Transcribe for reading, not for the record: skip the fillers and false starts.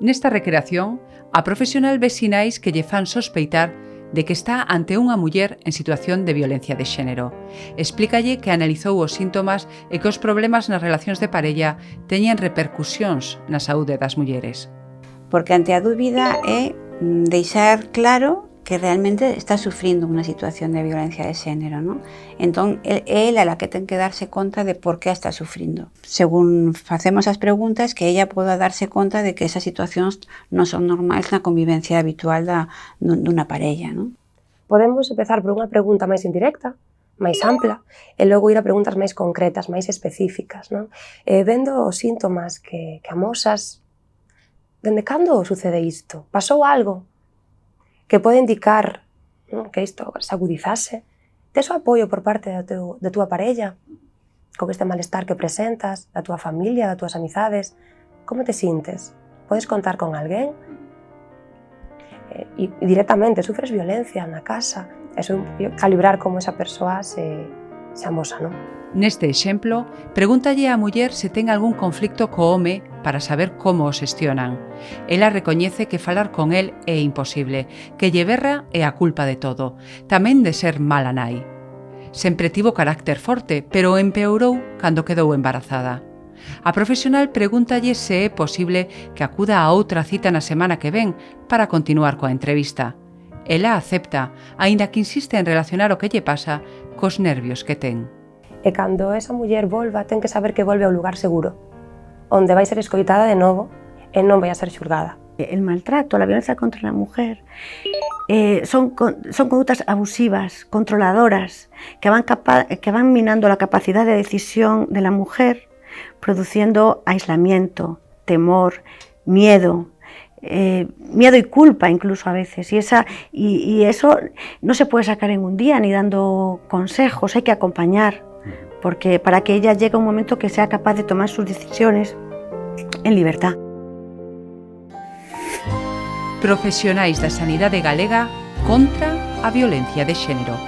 Nesta recreación, a profesional ve sinais que lle fan sospeitar de que está ante unha muller en situación de violencia de xénero. Explícalle que analizou os síntomas e que os problemas nas relacións de parella teñen repercusións na saúde das mulleres. Porque ante a dúbida é deixar claro que realmente está sufrindo unha situación de violencia de xénero, non? Entón, é ela a que ten que darse conta de por que está sufrindo. Según facemos as preguntas, que ella poda darse conta de que esas situacións non son normais na convivencia habitual dunha parella, non? Podemos empezar por unha pregunta máis indirecta, máis ampla, e logo ir a preguntas máis concretas, máis específicas, non? Vendo os síntomas que amosas, dende cando sucede isto? Pasou algo que pode indicar, non, que isto se agudizase? Tes o apoio por parte da túa parella con este malestar que presentas, da túa familia, das túas amizades? Como te sintes? Podes contar con alguén? E directamente, sufres violencia na casa? Eso é calibrar como esa persoa se amosa, non? Neste exemplo, pregúntalle á muller se ten algún conflicto co home para saber como o xestionan. Ela recoñece que falar con el é imposible, que lle berra é a culpa de todo, tamén de ser mala nai. Sempre tivo carácter forte, pero empeorou cando quedou embarazada. A profesional pregúntalle se é posible que acuda a outra cita na semana que ven para continuar coa entrevista. Ela acepta, aínda que insiste en relacionar o que lle pasa cos nervios que ten. E cando esa muller volva, ten que saber que volve ao lugar seguro, onde vai ser escoitada de novo e non vai a ser xulgada. El maltrato, la violencia contra la mujer, son conductas abusivas, controladoras, que van minando la capacidad de decisión de la mujer, produciendo aislamiento, temor, miedo, miedo y culpa incluso a veces, y eso no se puede sacar en un día ni dando consejos, hay que acompañar, porque para que ella llegue a un momento que sea capaz de tomar sus decisiones en libertad. Profesionais da sanidade galega contra a violencia de xénero.